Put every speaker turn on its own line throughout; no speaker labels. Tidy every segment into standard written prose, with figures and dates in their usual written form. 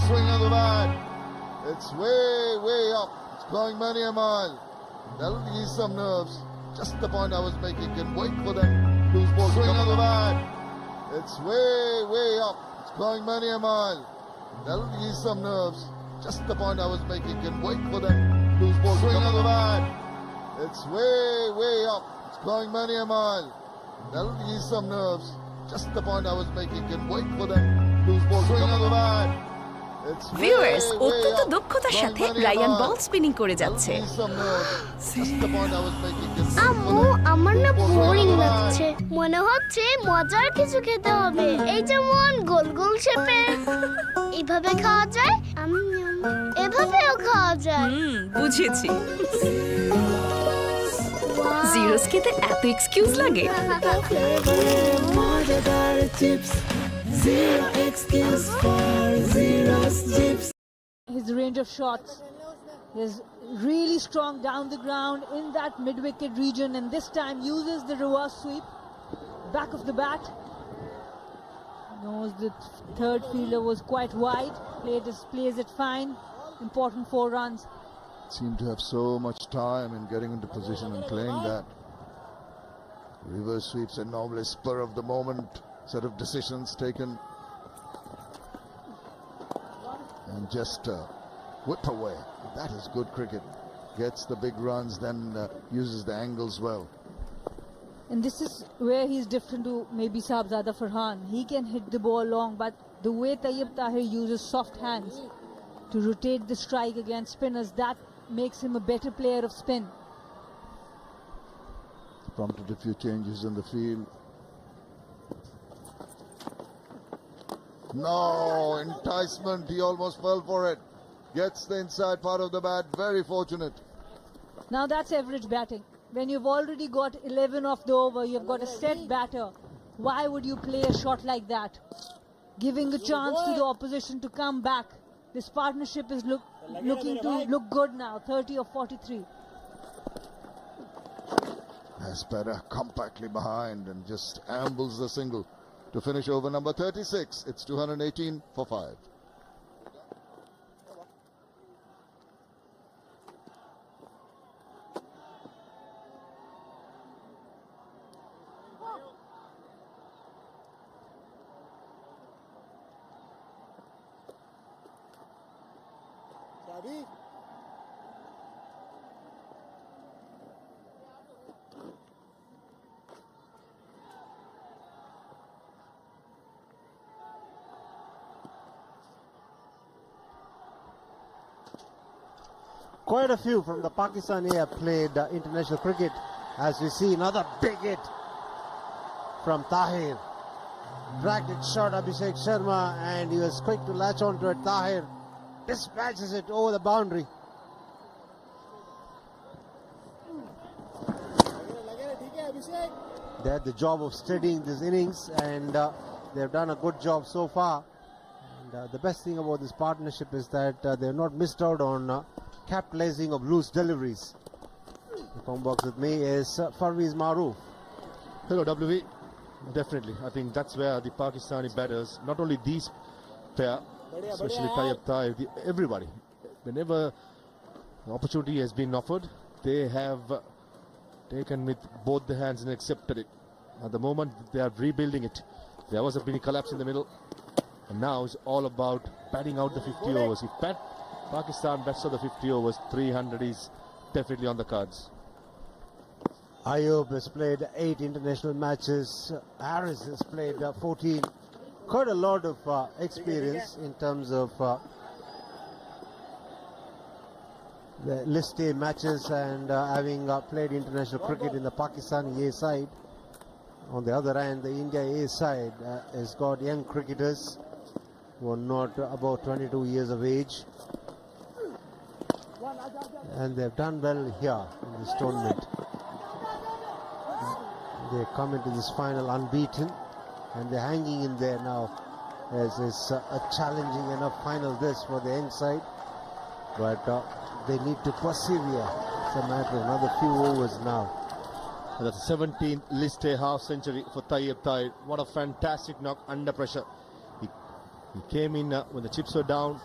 Swing of the bat. It's way up. It's going many a mile. That'll ease some nerves. Just the point I was making. Can wait for that loose ball. Swing of the bat. It's way up. It's going many a mile. That'll ease some nerves. Just the point I was making. Can wait for that loose ball. Swing of the bat. It's way up. It's going many a mile. That'll ease some nerves. Just the point I was making. Can wait for that loose ball. Swing of the bat.
Viewers অত্যন্ত দক্ষতার সাথে Ryan বল spinning করে যাচ্ছে।
আম্মু আমার না boring লাগছে, মনে হচ্ছে মজার কিছু খেতে হবে। এই যেমন গোল গোল শেপের, এইভাবে খাওয়া যায়, এভাবেও খাওয়া যায়।
বুঝেছি। জিরোস খেতে এত এক্সকিউজ লাগে?
Zero excuse for Zero's chips.
His range of shots is really strong down the ground in that mid-wicket region, and this time uses the reverse sweep, back of the bat. Knows the third fielder was quite wide, plays it fine. Important 4 runs.
Seemed to have so much time in getting into position and playing that. Reverse sweeps are normally spur of the moment set of decisions taken, and just whip away. That is good cricket. Gets the big runs, then uses the angles well.
And this is where he's different to maybe Sahibzada Farhan. He can hit the ball long, but the way Tayyib Tahir uses soft hands to rotate the strike against spinners, that makes him a better player of spin.
Prompted a few changes in the field. No, enticement, he almost fell for it. Gets the inside part of the bat, very fortunate.
Now that's average batting. When you've already got 11 off the over, you've got a set batter. Why would you play a shot like that? Giving a chance to the opposition to come back. This partnership is looking to look good now, 30 or 43.
Aspera compactly behind and just ambles the single to finish over number 36. It's 218 for 5.
Quite a few from the Pakistani have played international cricket. As we see another big hit from Tahir. Dragged it short Abhishek Sharma, and he was quick to latch onto it. Tahir dispatches it over the boundary. They had the job of steadying this innings, and they've done a good job so far. And the best thing about this partnership is that they've not missed out on capitalizing of loose deliveries. The phone box with me is Farweez Maroof.
Hello, WV. Definitely. I think that's where the Pakistani batters, not only these pair, especially Tayyib Tahir, everybody, whenever an opportunity has been offered, they have taken with both the hands and accepted it. At the moment, they are rebuilding it. There was a mini collapse in the middle, and now it's all about batting out the 50 overs. If Pakistan bats out the 50 overs, 300 is definitely on the cards.
Ayub has played 8 international matches. Harris has played 14. Quite a lot of experience in terms of the list A matches, and having played international cricket in the Pakistani A side. On the other hand, the India A side has got young cricketers who are not about 22 years of age. And they've done well here in this tournament. They come into this final unbeaten, and they're hanging in there now, as is a challenging enough final this for the young side. But they need to persevere. It's a matter of another few overs now.
That's the 17th list A half century for Techupdate. What a fantastic knock under pressure. He came in when the chips were down,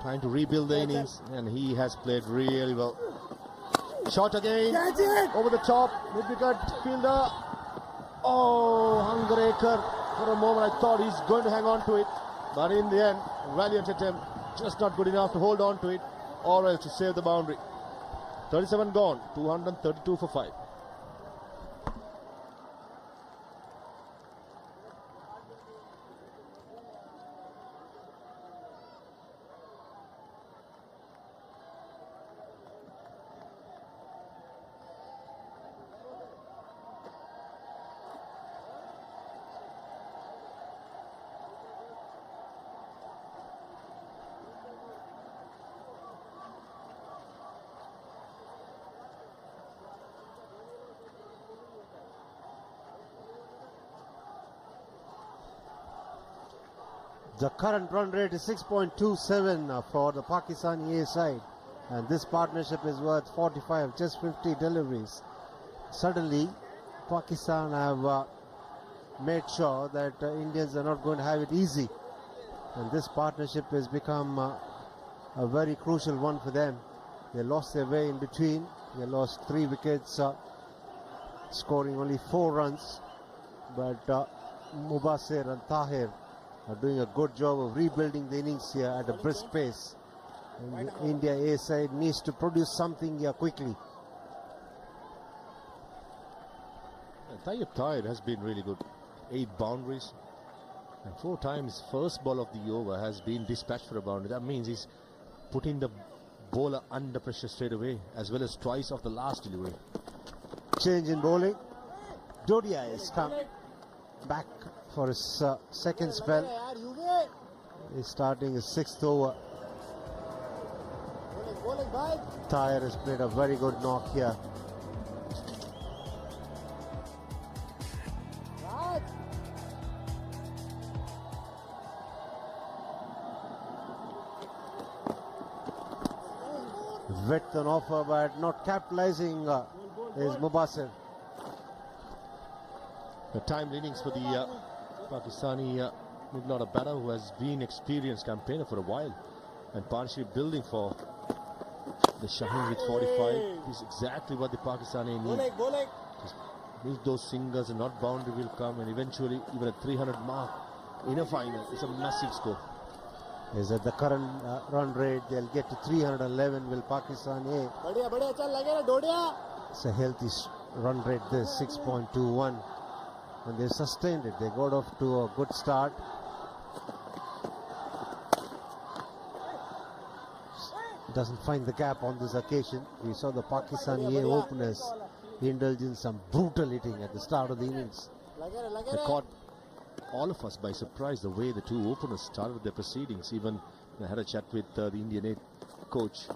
trying to rebuild the innings, and he has played really well. Shot again, over the top, mid-wicket fielder. Oh, Hungarekar. For a moment I thought he's going to hang on to it, but in the end, valiant attempt, just not good enough to hold on to it, or else to save the boundary. 37 gone, 232 for 5.
The current run rate is 6.27 for the Pakistani A side, and this partnership is worth 45, just 50 deliveries. Suddenly, Pakistan have made sure that Indians are not going to have it easy, and this partnership has become a very crucial one for them. They lost their way in between. They lost 3 wickets, scoring only 4 runs, but Mubasir and Tahir are doing a good job of rebuilding the innings here at a brisk pace. And the India A side needs to produce something here quickly.
Techupdate has been really good. 8 boundaries, and 4 times first ball of the over has been dispatched for a boundary. That means he's putting the bowler under pressure straight away, as well as twice of the last delivery.
Change in bowling. Dodia has come back for his second spell. He's starting his 6th over. Tahir has played a very good knock here. Width on offer, but not capitalizing is Mubasir.
The timed innings for the Pakistani mid-order batter, who has been experienced campaigner for a while, and partnership building for the Shaheen with 45 is exactly what the Pakistani need. Just if those singles and not boundary will come, and eventually even a 300 mark in a final is a massive score.
Is at the current run rate, they'll get to 311. Will Pakistan A? It's a healthy run rate. This 6.21, and they sustained it. They got off to a good start. Doesn't find the gap on this occasion. We saw the Pakistani A openers indulge in some brutal hitting at the start of the innings.
They caught all of us by surprise the way the 2 openers started their proceedings. Even I had a chat with the Indian A coach.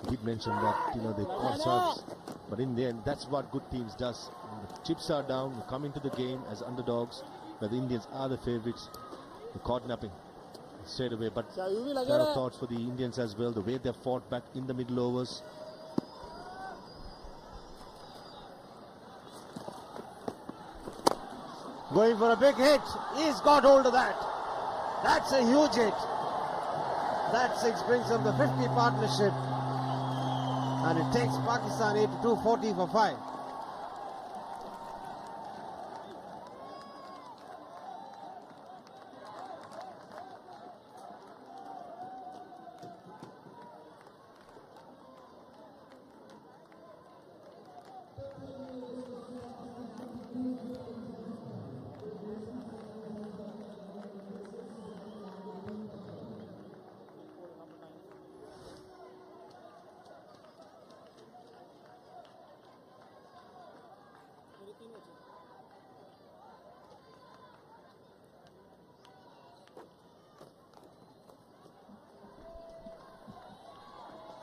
He did mention that they caught serves, but in the end, that's what good teams does. When the chips are down, you come into the game as underdogs, where the Indians are the favourites. They caught napping straight away, but there are thoughts for the Indians as well, the way they fought back in the middle overs.
Going for a big hit. He's got hold of that. That's a huge hit. That 6 brings up the 50 partnership, and it takes Pakistan A to 240 for 5.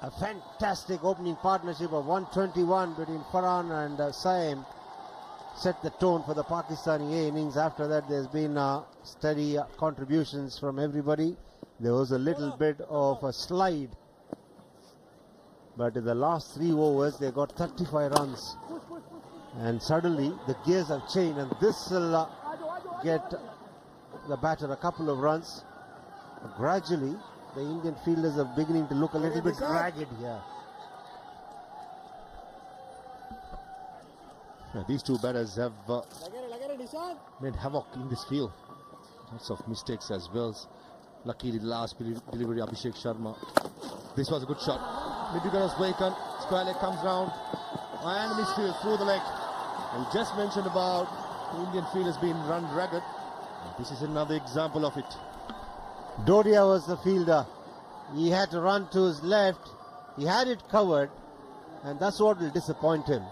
A fantastic opening partnership of 121 between Farhan and Saim set the tone for the Pakistani A innings. After that, there's been steady contributions from everybody. There was a little bit of a slide, but in the last 3 overs, they got 35 runs. And suddenly the gears have changed, and this will get the batter a couple of runs. Gradually, the Indian fielders are beginning to look a little bit ragged here.
Yeah, these two batters have made havoc in this field. Lots of mistakes as well. Luckily, last delivery, Abhishek Sharma. This was a good shot. Mid-wicket was vacant. Square leg comes round. And misfield through the leg. We just mentioned about the Indian field has been run ragged. This is another example of it.
Dodia was the fielder. He had to run to his left. He had it covered, and that's what will disappoint him.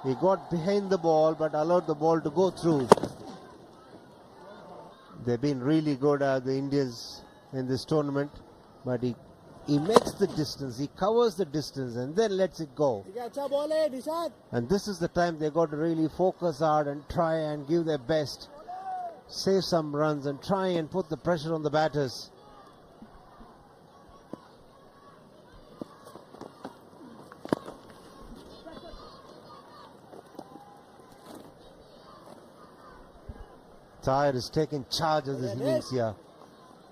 He got behind the ball but allowed the ball to go through. They've been really good, the Indians, in this tournament, but he makes the distance, he covers the distance and then lets it go. And this is the time they got to really focus hard and try and give their best, save some runs and try and put the pressure on the batters. Tahir has taken charge of this innings here,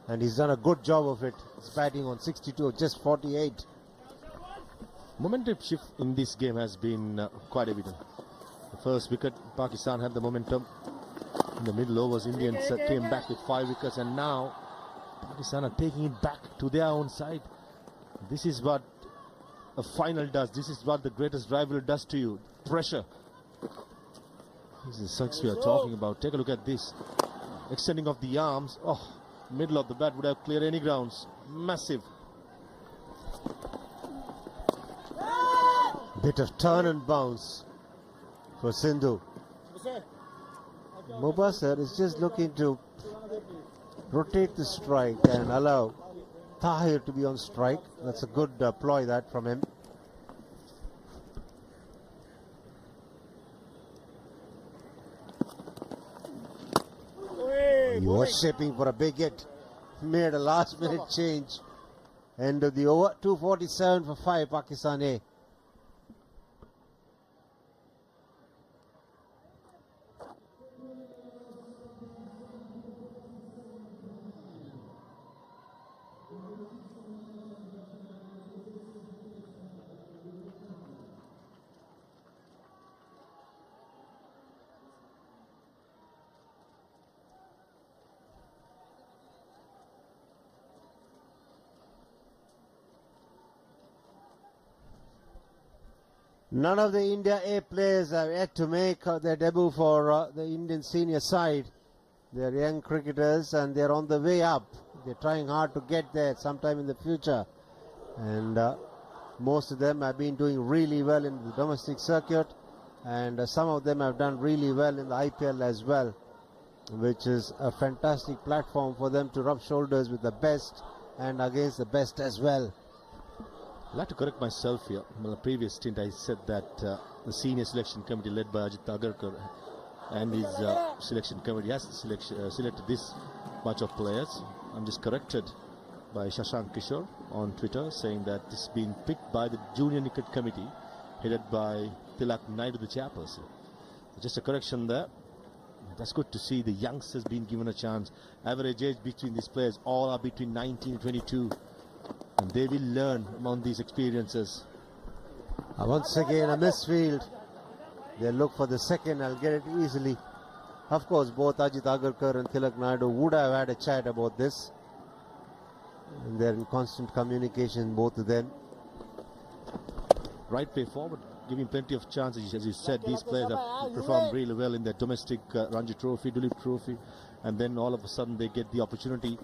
and he's done a good job of it. He's batting on 62, just 48.
Momentum shift in this game has been quite evident. The first wicket, Pakistan had the momentum. In the middle overs, Indians came back with 5 wickets, and now Pakistan are taking it back to their own side. This is what a final does. This is what the greatest rival does to you. Pressure. This is the we are talking about. Take a look at this. Extending of the arms. Oh, middle of the bat would have cleared any grounds. Massive.
Bit of turn and bounce for Sindhu. Mubasir is just looking to rotate the strike and allow Tahir to be on strike. That's a good ploy that from him. He was shaping for a big hit. Made a last minute change. End of the over. 247 for 5, Pakistan A. None of the India A players have yet to make their debut for the Indian senior side. They are young cricketers and they are on the way up. They are trying hard to get there sometime in the future. And most of them have been doing really well in the domestic circuit. And some of them have done really well in the IPL as well, which is a fantastic platform for them to rub shoulders with the best and against the best as well.
I'd like to correct myself here. In the previous stint, I said that the senior selection committee led by Ajit Agarkar and his selection committee has selected this bunch of players. I'm just corrected by Shashank Kishore on Twitter, saying that this has been picked by the junior cricket committee headed by Tilak Naidu, the chairperson. Just a correction there. That's good to see the youngsters being given a chance. Average age between these players all are between 19 and 22. And they will learn among these experiences.
Once again a misfield. They look for the second. I'll get it easily. Of course, both Ajit Agarkar and Tilak Naidu would have had a chat about this. And they're in constant communication, both of them.
Right way forward, giving plenty of chances. As you said, these players have performed really well in their domestic Ranji Trophy, Duleep Trophy. And then all of a sudden they get the opportunity.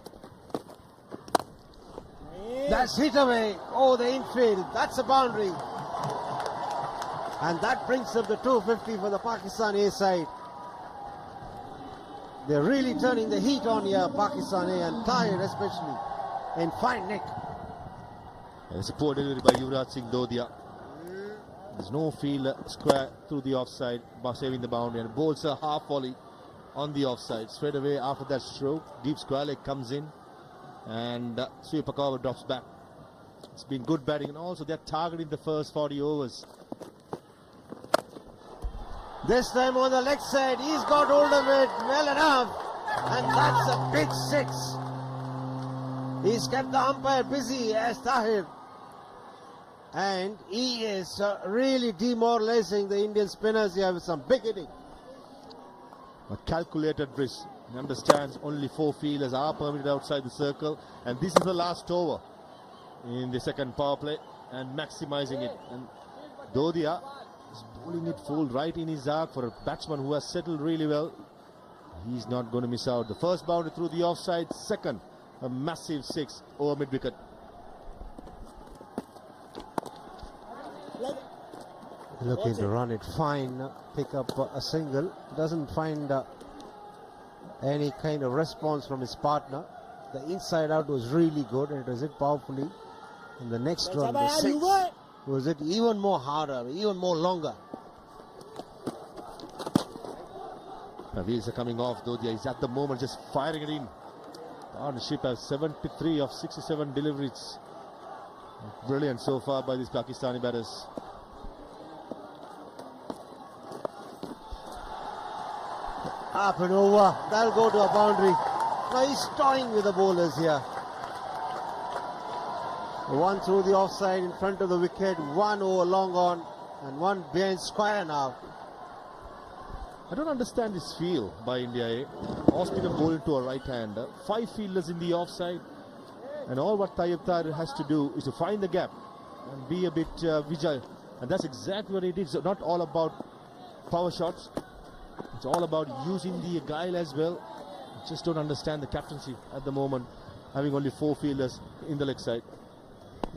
That's hit away. Oh, the infield. That's a boundary. And that brings up the 250 for the Pakistan A side. They're really turning the heat on here, Pakistan A, and Tahir especially, in fine nick.
It's a poor delivery by Yuvraj Singh Dodia. There's no field square through the offside, saving the boundary, and bowls a half volley on the offside. Straight away after that stroke, deep square leg comes in. And Sweepakova drops back. It's been good batting, and also they're targeting the first 40 overs.
This time on the leg side, he's got hold of it well enough. And that's a big 6. He's kept the umpire busy as Tahir. And he is really demoralizing the Indian spinners here with some big hitting.
A calculated risk. He understands only 4 fielders are permitted outside the circle. And this is the last over in the second power play. And maximizing it. And Dodia is pulling it full right in his arc for a batsman who has settled really well. He's not going to miss out. The first boundary through the offside. Second, a massive 6 over mid-wicket.
Looking to run it fine, pick up a single. Doesn't find any kind of response from his partner. The inside out was really good and it was hit powerfully. And the next run, the 6, was it even more harder, even more longer.
The wheels are coming off. Dodia is at the moment just firing it in. Partnership has 73 of 67 deliveries. Brilliant so far by these Pakistani batters.
Up and over. That'll go to a boundary. Now he's toying with the bowlers here. One through the offside in front of the wicket. 1 over long on. And 1 behind square now.
I don't understand this feel by India. Off-spinner bowling to a right-hander. 5 fielders in the offside. And all what Techupdate has to do is to find the gap and be a bit vigilant. And that's exactly what he did. It's not all about power shots. It's all about using the guile as well. I just don't understand the captaincy at the moment, having only 4 fielders in the leg side.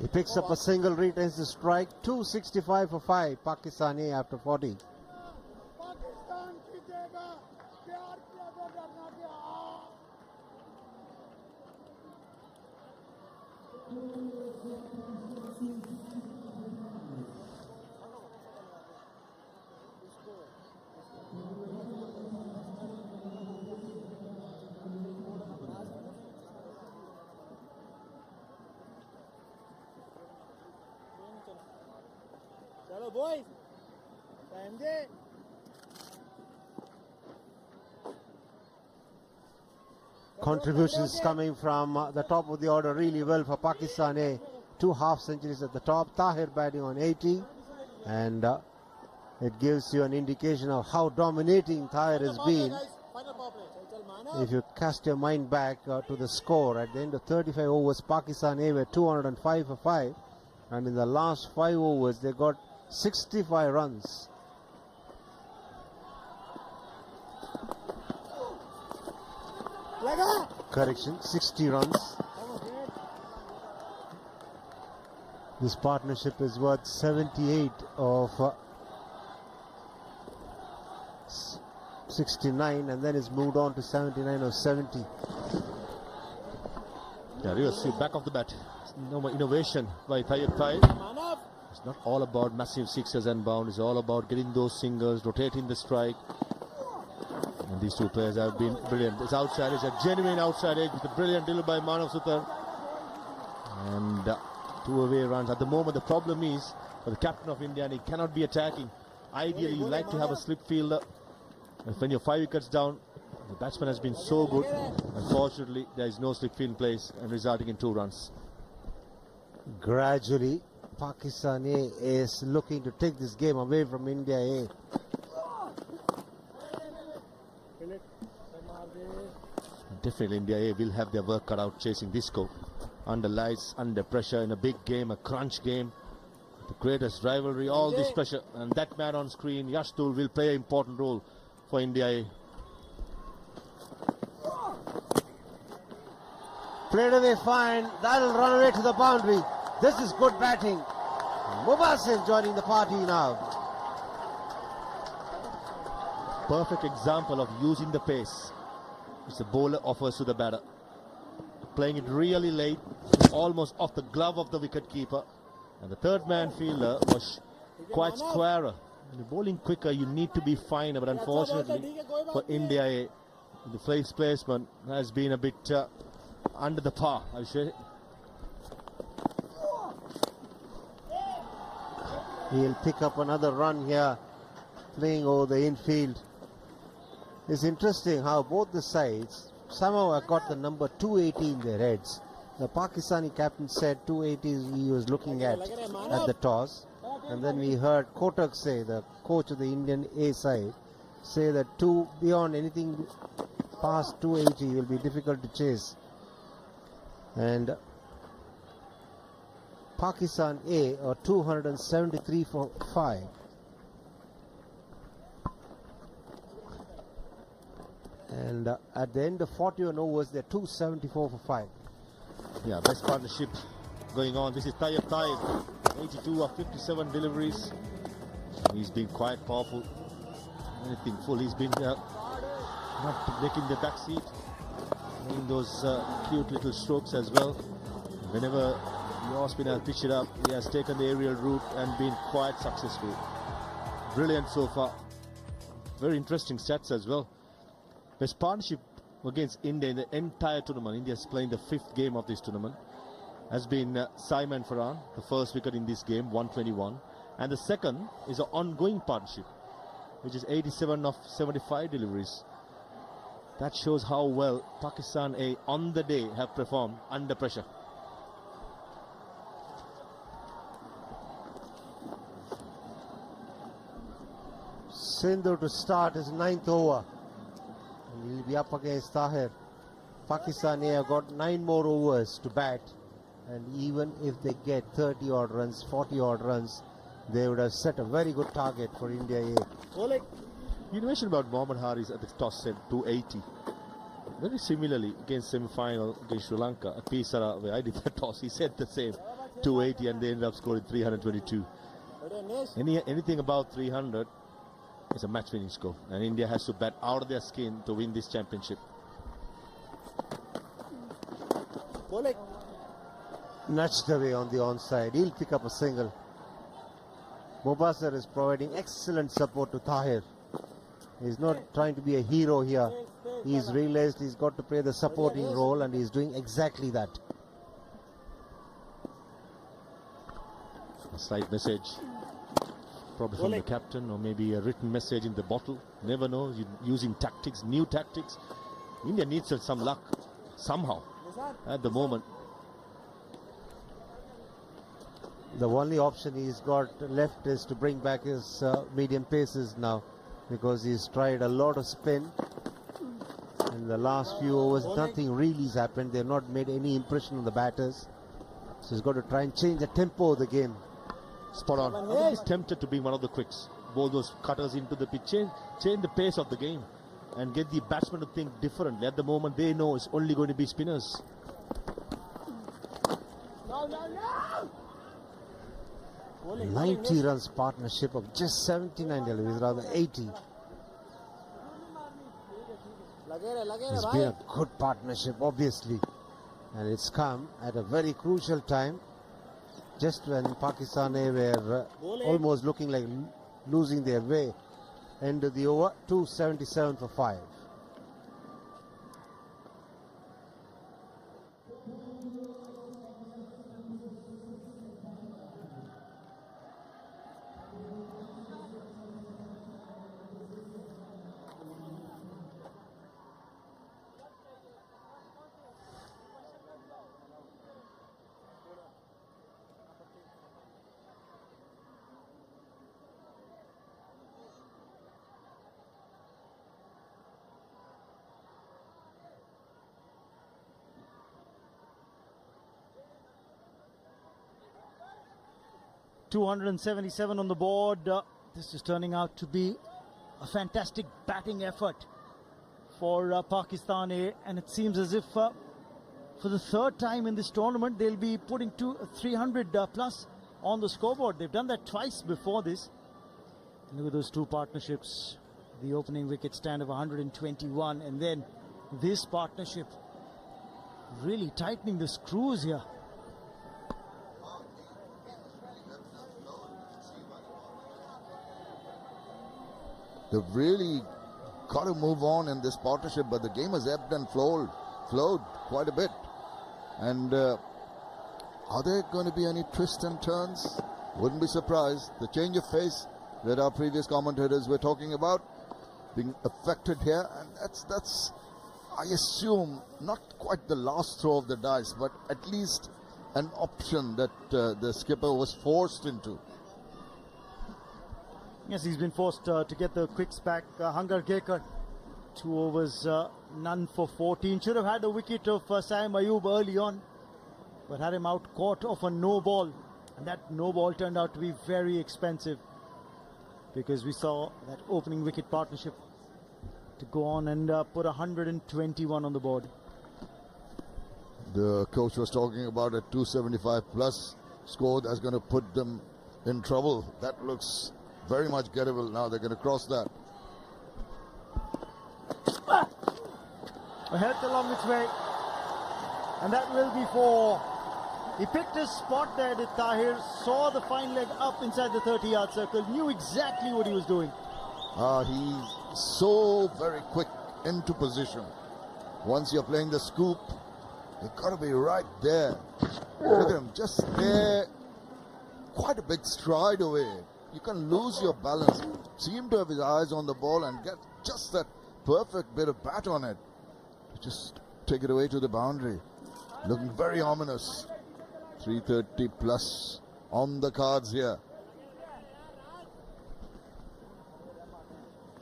He picks up a single, retains the strike. 265 for 5. Pakistani after 40.
Chalo boys. Sanjay.
Contributions coming from the top of the order really well for Pakistan. 2 half centuries at the top. Tahir batting on 80. And it gives you an indication of how dominating Tahir has been. If you cast your mind back to the score, at the end of 35 overs, Pakistan were 205 for 5. And in the last 5 overs, they got 65 runs. Correction, 60 runs. This partnership is worth 78 of 69, and then it's moved on to 79 of 70.
Yeah, real sweep back of the bat. No more innovation by Techupdate. It's not all about massive sixes and bound. It's all about getting those singles, rotating the strike. And these 2 players have been brilliant. This outside edge, a genuine outside edge with a brilliant delivery by Manav Sutar. And 2 away runs. At the moment, the problem is for the captain of India, and he cannot be attacking. Ideally, you like to have a slip fielder. And when you're 5 wickets down, the batsman has been so good. Unfortunately, there is no slip field in place and resulting in 2 runs.
Gradually, Pakistan A is looking to take this game away from India A.
Definitely India A will have their work cut out chasing this score. Under lights, under pressure, in a big game, a crunch game. The greatest rivalry, all this pressure. And that man on screen, Yashtul, will play an important role for India A.
Played away fine. That'll run away to the boundary. This is good batting. Mubasir joining the party now.
Perfect example of using the pace which the bowler offers to the batter. Playing it really late, almost off the glove of the wicket-keeper. And the third man fielder was quite squarer. When you're bowling quicker, you need to be finer. But unfortunately for India A, the place placement has been a bit under the par, I should say.
He'll pick up another run here. playing over the infield. It's interesting how both the sides somehow have got the number 280 in their heads. The Pakistani captain said 280 he was looking at the toss. And then we heard Kotak say, the coach of the Indian A side, say that beyond anything past 280 will be difficult to chase. And Pakistan A are 273 for 5. And at the end of 41 overs, they're 274 for 5.
Yeah, best partnership going on. This is Techupdate, 82 of 57 deliveries. He's been quite powerful. Anything full. He's been not making the back seat, making those cute little strokes as well. Whenever your spinner has pitched it up, he has taken the aerial route and been quite successful. Brilliant so far. Very interesting stats as well. Best partnership against India in the entire tournament. India is playing the 5th game of this tournament. Has been Simon Farhan, the first wicket in this game, 121. And the second is an ongoing partnership, which is 87 of 75 deliveries. That shows how well Pakistan A on the day have performed under pressure.
Sindhu to start his 9th over. And he'll be up against Tahir. Pakistan A have got 9 more overs to bat. And even if they get 30 odd runs, 40 odd runs, they would have set a very good target for India A.
You mentioned about Mohammad Haris at the toss said 280. Very similarly against semi-final against Sri Lanka at Pisara, where I did the toss, he said the same, 280, and they ended up scoring 322. Anything above 300 is a match-winning score, and India has to bat out of their skin to win this championship.
Nudged away on the onside. He'll pick up a single. Mubasir is providing excellent support to Tahir. He's not trying to be a hero here. He's realized he's got to play the supporting role, and he's doing exactly that.
A slight message, probably from the captain, or maybe a written message in the bottle. Never know. Using tactics, new tactics. India needs some luck somehow at the moment.
The only option he's got left is to bring back his medium paces now, because he's tried a lot of spin. In the last few overs, nothing really has happened. They've not made any impression on the batters. So he's got to try and change the tempo of the game.
Spot on. I think he's tempted to be one of the quicks. Bowl those cutters into the pitch. Change the pace of the game and get the batsmen to think differently. At the moment, they know it's only going to be spinners.
90 runs partnership of just 79 deliveries, rather 80. It's been a good partnership, obviously, and it's come at a very crucial time, just when Pakistan were almost looking like losing their way. End of the over, 277 for 5.
.277 on the board. This is turning out to be a fantastic batting effort for Pakistan A, and it seems as if for the 3rd time in this tournament they'll be putting 300 plus on the scoreboard. They've done that twice before this. Look at those two partnerships. The opening wicket stand of 121, and then this partnership really tightening the screws here.
They've really got to move on in this partnership, but the game has ebbed and flowed quite a bit. And are there going to be any twists and turns? Wouldn't be surprised. The change of pace that our previous commentators were talking about being affected here, and that's I assume not quite the last throw of the dice, but at least an option that the skipper was forced into.
Yes, he's been forced to get the quicks back. Hangar Gekar, 2 overs, none for 14. Should have had a wicket of Saim Ayub early on, but had him out caught off a no ball. And that no ball turned out to be very expensive, because we saw that opening wicket partnership to go on and put 121 on the board.
The coach was talking about a 275 plus score that's going to put them in trouble. That looks very much gettable now. They're going to cross that.
A health along its way, and that will be 4. He picked his spot there, did Tahir, saw the fine leg up inside the 30-yard circle, knew exactly what he was doing.
He's so very quick into position. Once you're playing the scoop, you've got to be right there. Look at him, just there, quite a big stride away. You can lose your balance. Seem to have his eyes on the ball and get just that perfect bit of bat on it. Just take it away to the boundary. Looking very ominous. 330 plus on the cards here.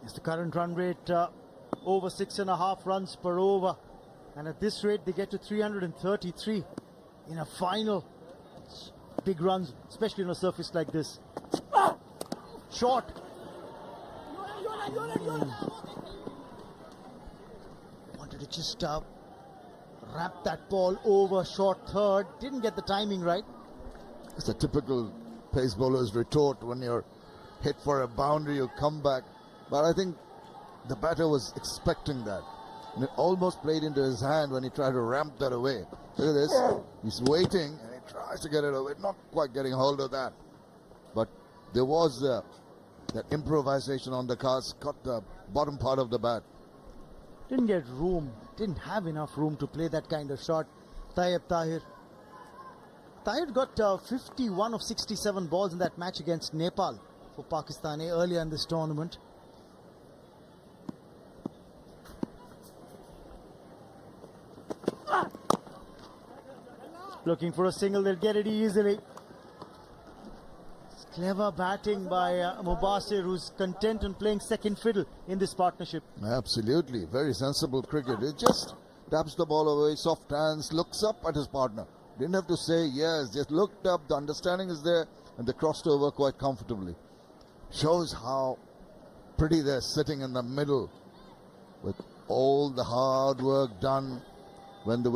It's the current run rate over 6.5 runs per over, and at this rate they get to 333 in a final. Big runs, especially on a surface like this. Short. Wanted to just wrap that ball over short third. Didn't get the timing right.
It's a typical pace bowler's retort. When you're hit for a boundary, you come back. But I think the batter was expecting that. And it almost played into his hand when he tried to ramp that away. Look at this. He's waiting and he tries to get it away. Not quite getting hold of that. But there was that improvisation on the cards. Got the bottom part of the bat.
Didn't get room. Didn't have enough room to play that kind of shot. Tayyab Tahir. Tahir got 51 of 67 balls in that match against Nepal for Pakistan earlier in this tournament. Looking for a single, they'll get it easily. It's clever batting by Mubasir, who's content on playing second fiddle in this partnership.
Absolutely. Very sensible cricket. It just taps the ball away, soft hands, looks up at his partner. Didn't have to say yes, just looked up, the understanding is there, and they crossed over quite comfortably. Shows how pretty they're sitting in the middle with all the hard work done when the